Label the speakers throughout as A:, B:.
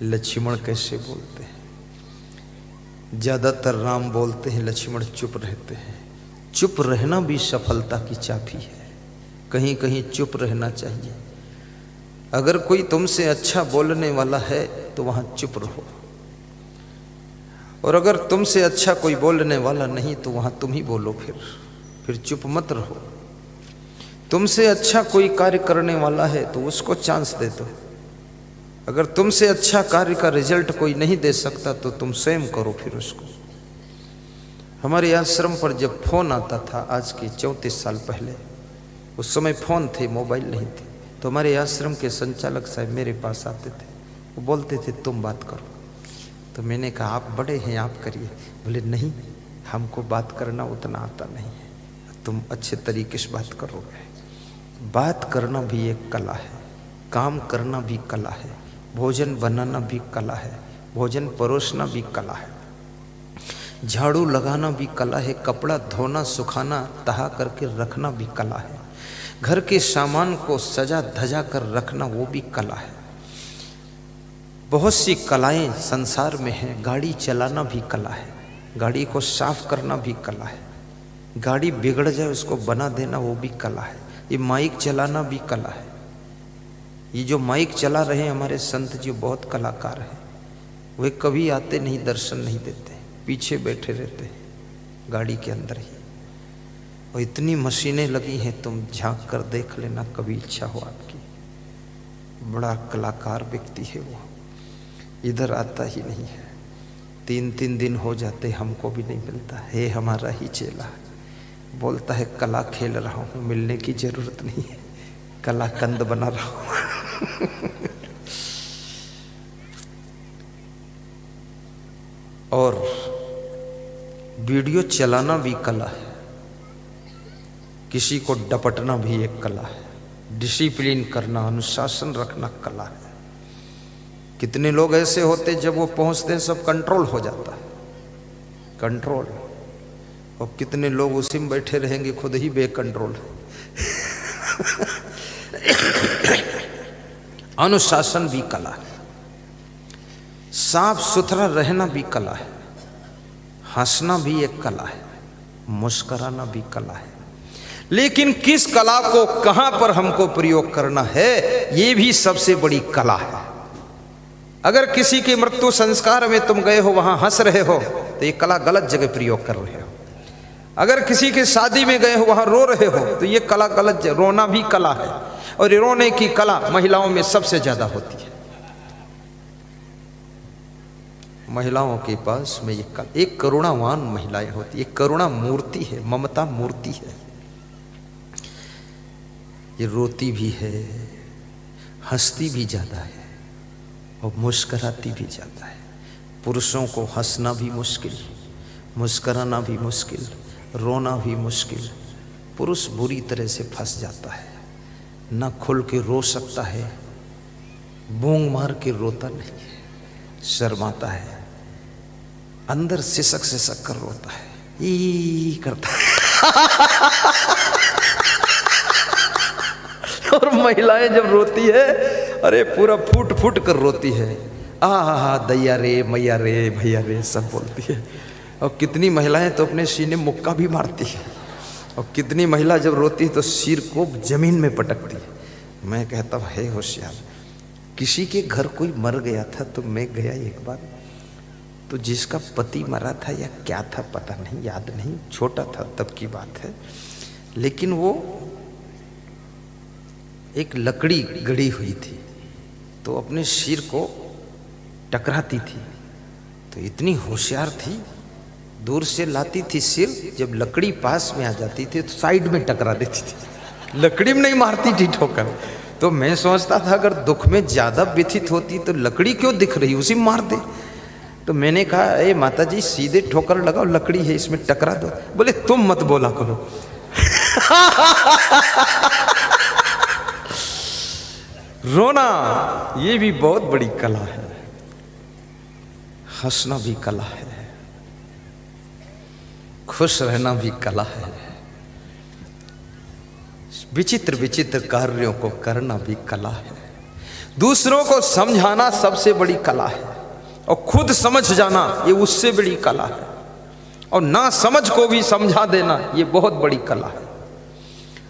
A: लक्ष्मण कैसे बोलते हैं? ज्यादातर राम बोलते हैं, लक्ष्मण चुप रहते हैं। चुप रहना भी सफलता की चाबी है। कहीं कहीं चुप रहना चाहिए। अगर कोई तुमसे अच्छा बोलने वाला है तो वहां चुप रहो, और अगर तुमसे अच्छा कोई बोलने वाला नहीं तो वहां तुम ही बोलो। फिर चुप मत रहो। तुमसे अच्छा कोई कार्य करने वाला है तो उसको चांस दे दो। अगर तुमसे अच्छा कार्य का रिजल्ट कोई नहीं दे सकता तो तुम स्वयं करो फिर उसको। हमारे आश्रम पर जब फोन आता था आज के 34 साल पहले, उस समय फोन थे, मोबाइल नहीं थे, तो हमारे आश्रम के संचालक साहब मेरे पास आते थे। वो बोलते थे तुम बात करो। तो मैंने कहा आप बड़े हैं, आप करिए। बोले नहीं, हमको बात करना उतना आता नहीं है, तुम अच्छे तरीके से बात करोगे। बात करना भी एक कला है, काम करना भी कला है, भोजन बनाना भी कला है, भोजन परोसना भी कला है, झाड़ू लगाना भी कला है, कपड़ा धोना सुखाना तहा करके रखना भी कला है, घर के सामान को सजा धजा कर रखना वो भी कला है। बहुत सी कलाएं संसार में हैं। गाड़ी चलाना भी कला है, गाड़ी को साफ करना भी कला है, गाड़ी बिगड़ जाए उसको बना देना वो भी कला है। ये माइक चलाना भी कला है। ये जो माइक चला रहे हैं हमारे संत जी बहुत कलाकार हैं। वे कभी आते नहीं, दर्शन नहीं देते, पीछे बैठे रहते हैं गाड़ी के अंदर ही। और इतनी मशीनें लगी हैं, तुम झांक कर देख लेना कभी इच्छा हो आपकी। बड़ा कलाकार व्यक्ति है वो, इधर आता ही नहीं है। 3-3 दिन हो जाते हमको भी नहीं मिलता है। हमारा ही चेला बोलता है कला खेल रहा हूँ, मिलने की जरूरत नहीं है, कला कंद बना रहा हूँ। और वीडियो चलाना भी कला है, किसी को डपटना भी एक कला है, डिसिप्लिन करना, अनुशासन रखना कला है। कितने लोग ऐसे होते जब वो पहुंचते हैं सब कंट्रोल हो जाता है, कंट्रोल। और कितने लोग उसी में बैठे रहेंगे खुद ही बेकंट्रोल। अनुशासन भी कला है, साफ सुथरा रहना भी कला है, हंसना भी एक कला है, मुस्कुराना भी कला है। लेकिन किस कला को कहां पर हमको प्रयोग करना है ये भी सबसे बड़ी कला है। अगर किसी के मृत्यु संस्कार में तुम गए हो वहां हंस रहे हो तो ये कला गलत जगह प्रयोग कर रहे हो। अगर किसी के शादी में गए हो वहां रो रहे हो तो ये कला गलत। रोना भी कला है, और रोने की कला महिलाओं में सबसे ज्यादा होती है। महिलाओं के पास में एक करुणावान महिलाएं होती है, एक करुणा मूर्ति है, ममता मूर्ति है। ये रोती भी है, हंसती भी ज्यादा है और मुस्कुराती भी ज्यादा है। पुरुषों को हंसना भी मुश्किल, मुस्कुराना भी मुश्किल, रोना भी मुश्किल। पुरुष बुरी तरह से फंस जाता है, ना खुल के रो सकता है, बूंग मार के रोता नहीं है, शर्माता है, अंदर सिसक सिसक कर रोता है, ई करता है। और महिलाएं जब रोती है अरे पूरा फूट फूट कर रोती है, आ दैया रे, मैया रे, भैया रे सब बोलती है। और कितनी महिलाएं तो अपने सीने मुक्का भी मारती है, और कितनी महिला जब रोती है तो सिर को जमीन में पटकती है। मैं कहता हूँ हे होशियार, किसी के घर कोई मर गया था तो मैं गया एक बार, तो जिसका पति मरा था या क्या था पता नहीं, याद नहीं, छोटा था तब की बात है। लेकिन वो एक लकड़ी गड़ी हुई थी तो अपने सिर को टकराती थी, तो इतनी होशियार थी, दूर से लाती थी सिर, जब लकड़ी पास में आ जाती थी तो साइड में टकरा देती थी, लकड़ी में नहीं मारती थी ठोकर। तो मैं सोचता था अगर दुख में ज्यादा व्यथित होती तो लकड़ी क्यों दिख रही, उसी में मार दे। तो मैंने कहा ए माता जी सीधे ठोकर लगाओ, लकड़ी है इसमें टकरा दो। बोले तुम मत बोला करो। रोना ये भी बहुत बड़ी कला है, हंसना भी कला है, खुश रहना भी कला है, विचित्र विचित्र कार्यों को करना भी कला है। दूसरों को समझाना सबसे बड़ी कला है, और खुद समझ जाना ये उससे बड़ी कला है, और ना समझ को भी समझा देना ये बहुत बड़ी कला है,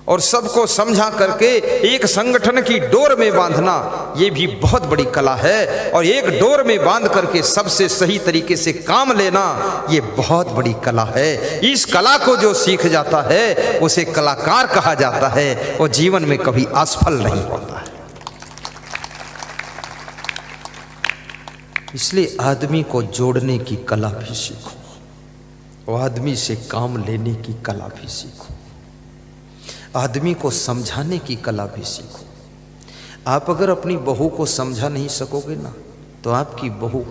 A: और सबको समझा करके एक संगठन की डोर में बांधना ये भी बहुत बड़ी कला है, और एक डोर में बांध करके सबसे सही तरीके से काम लेना ये बहुत बड़ी कला है। इस कला को जो सीख जाता है उसे कलाकार कहा जाता है, और जीवन में कभी असफल नहीं होता है। इसलिए आदमी को जोड़ने की कला भी सीखो, और आदमी से काम लेने की कला भी सीखो, आदमी को समझाने की कला भी सीखो। आप अगर अपनी बहू को समझा नहीं सकोगे ना, तो आपकी बहू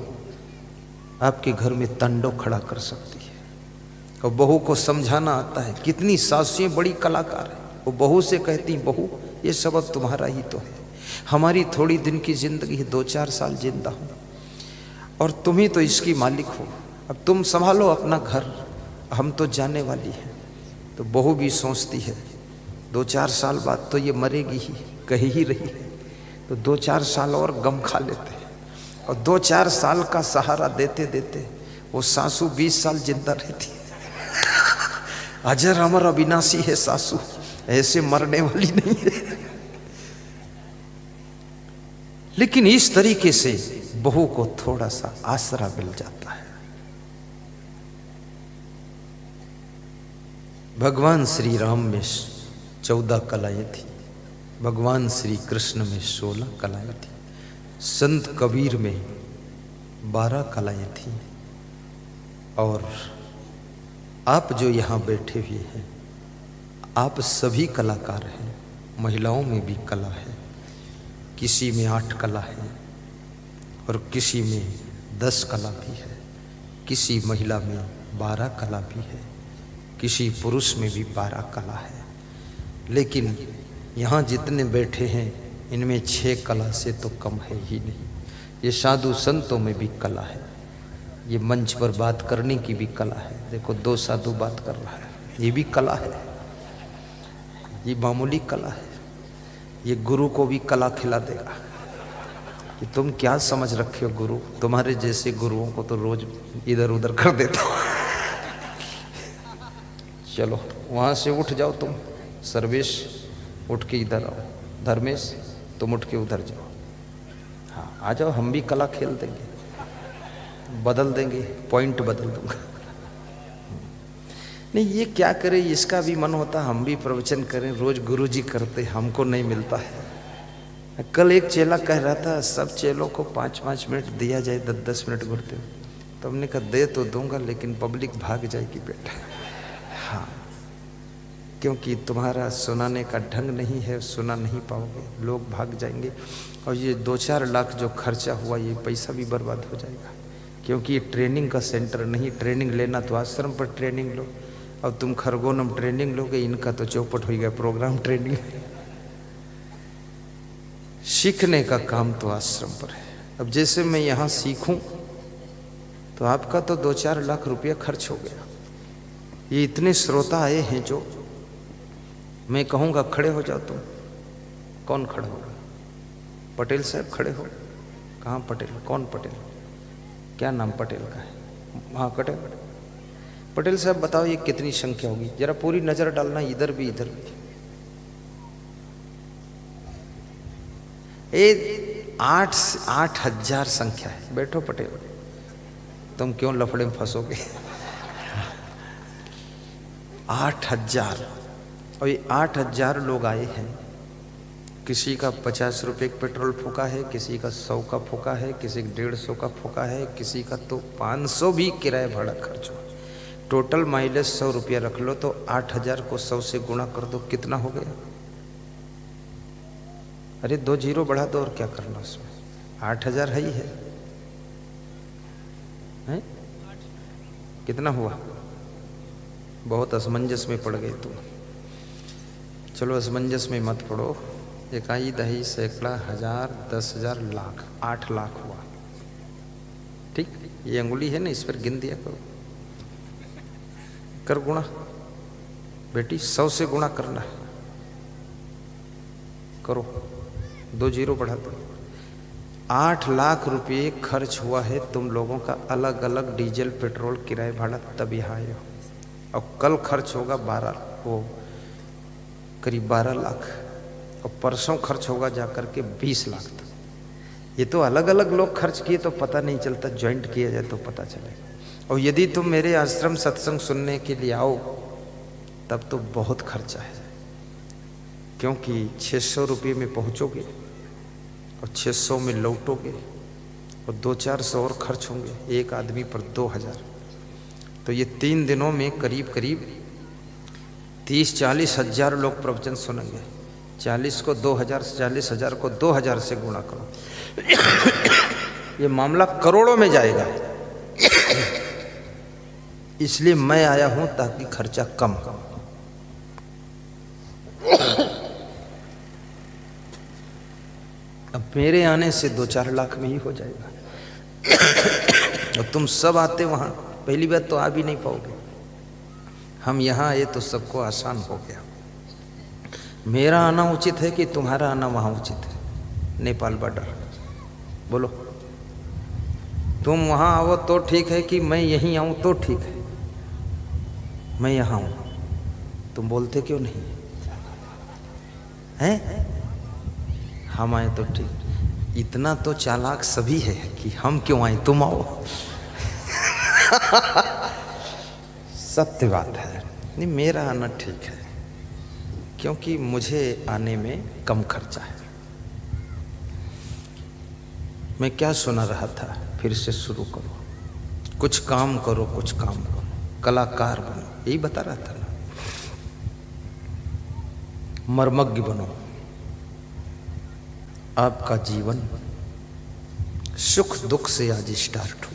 A: आपके घर में तांडव खड़ा कर सकती है। और बहू को समझाना आता है। कितनी सासुएं बड़ी कलाकार है, वो बहू से कहती, बहू ये सबक तुम्हारा ही तो है, हमारी थोड़ी दिन की जिंदगी है, 2-4 साल जिंदा हूँ, और तुम ही तो इसकी मालिक हो, अब तुम संभालो अपना घर, हम तो जाने वाली हैं। तो बहू भी सोचती है 2-4 साल बाद तो ये मरेगी ही, कह ही रही है, तो 2-4 साल और गम खा लेते हैं, और 2-4 साल का सहारा देते देते वो सासू 20 साल जिंदा रहती है। अजर अमर अविनाशी है सासू, ऐसे मरने वाली नहीं है। लेकिन इस तरीके से बहू को थोड़ा सा आसरा मिल जाता है। भगवान श्री राम में 14 कलाएं थी, भगवान श्री कृष्ण में 16 कलाएं थी, संत कबीर में 12 कलाएं थी, और आप जो यहाँ बैठे हुए हैं आप सभी कलाकार हैं। महिलाओं में भी कला है, किसी में 8 कला है, और किसी में 10 कला भी है, किसी महिला में 12 कला भी है, किसी पुरुष में भी 12 कला है। लेकिन यहाँ जितने बैठे हैं इनमें 6 कला से तो कम है ही नहीं। ये साधु संतों में भी कला है, ये मंच पर बात करने की भी कला है। देखो 2 साधु बात कर रहा है, ये भी कला है, ये मामूली कला है। ये गुरु को भी कला खिला देगा कि तुम क्या समझ रखे हो गुरु, तुम्हारे जैसे गुरुओं को तो रोज इधर उधर कर देता हूँ। चलो वहाँ से उठ जाओ तुम, सर्वेश उठ के इधर आओ, धर्मेश तुम उठ के उधर जाओ, हाँ आ जाओ, हम भी कला खेल देंगे, बदल देंगे, पॉइंट बदल दूंगा। नहीं ये क्या करें, इसका भी मन होता हम भी प्रवचन करें, रोज गुरुजी करते हमको नहीं मिलता है। कल एक चेला कह रहा था सब चेलों को 5-5 मिनट दिया जाए, 10-10 मिनट घुरते हुए, तो हमने कहा दे तो दूंगा लेकिन पब्लिक भाग जाएगी बेटा। हाँ क्योंकि तुम्हारा सुनाने का ढंग नहीं है, सुना नहीं पाओगे, लोग भाग जाएंगे, और ये 2-4 लाख जो खर्चा हुआ ये पैसा भी बर्बाद हो जाएगा, क्योंकि ये ट्रेनिंग का सेंटर नहीं। ट्रेनिंग लेना तो आश्रम पर ट्रेनिंग लो, अब तुम खरगोनम ट्रेनिंग लोगे, इनका तो चौपट हो गया प्रोग्राम ट्रेनिंग। सीखने का काम तो आश्रम पर है। अब जैसे मैं यहाँ सीखूं तो आपका तो 2-4 लाख रुपया खर्च हो गया। ये इतने श्रोता आए हैं जो मैं कहूँगा खड़े हो जाओ तुम, कौन खड़ा होगा? पटेल साहब खड़े हो। कहाँ पटेल? कौन पटेल? क्या नाम पटेल का है? हाँ पटेल। पटेल साहब बताओ ये कितनी संख्या होगी, जरा पूरी नजर डालना, इधर भी इधर भी। ये 8,000 संख्या है। बैठो पटेल, तुम क्यों लफड़े में फंसोगे? 8,000, और ये 8,000 लोग आए हैं। किसी का 50 रुपये का पेट्रोल फूका है, किसी का 100 का फूका है, किसी का 150 का फूका है, किसी का तो 500 भी किराया भाड़ा खर्च हो। टोटल माइलेज 100 रुपया रख लो, तो 8,000 को 100 से गुणा कर दो, कितना हो गया? अरे 2 जीरो बढ़ा दो, और क्या करना उसमें, 8,000 है ही है। कितना हुआ? बहुत असमंजस में पड़ गए तुम। चलो असमंजस में मत पड़ो। 1 दही सैकड़ा 1000 10,000 लाख, 8 लाख हुआ। ठीक, ये अंगुली है ना, इस पर गिन दिया करो, कर गुणा बेटी, 100 से गुणा करना है, करो, 2 जीरो बढ़ा दो। 8 लाख रुपये खर्च हुआ है तुम लोगों का, अलग अलग डीजल पेट्रोल किराए भाड़ा, तब यहाँ आए हो। और कल खर्च होगा करीब 12 लाख, और परसों खर्च होगा जाकर के 20 लाख तक। ये तो अलग अलग लोग खर्च किए तो पता नहीं चलता, ज्वाइंट किया जाए तो पता चलेगा। और यदि तुम मेरे आश्रम सत्संग सुनने के लिए आओ तब तो बहुत खर्चा है, क्योंकि 600 रुपये में पहुँचोगे और 600 में लौटोगे, और 200-400 और खर्च होंगे, एक आदमी पर 2000। तो ये 3 दिनों में करीब करीब 30-40 हजार लोग प्रवचन सुनेंगे। 40 को 2000, 40,000 को 2000 से गुणा करो, ये मामला करोड़ों में जाएगा। इसलिए मैं आया हूं ताकि खर्चा कम हो। अब मेरे आने से 2-4 लाख में ही हो जाएगा। और तुम सब आते वहां, पहली बात तो आ भी नहीं पाओगे। हम यहाँ आए तो सबको आसान हो गया। मेरा आना उचित है कि तुम्हारा आना वहाँ उचित है? नेपाल बॉर्डर, बोलो। तुम वहाँ आओ तो ठीक है कि मैं यहीं आऊँ तो ठीक है? मैं यहाँ हूँ, तुम बोलते क्यों नहीं हैं? हम आए तो ठीक। इतना तो चालाक सभी है कि हम क्यों आए, तुम आओ। सत्य बात है। नहीं, मेरा आना ठीक है, क्योंकि मुझे आने में कम खर्चा है। मैं क्या सुना रहा था, फिर से शुरू करो। कुछ काम करो, कुछ काम करो, कलाकार बनो, यही बता रहा था ना। मर्मज्ञ बनो, आपका जीवन सुख दुख से आज स्टार्ट हो।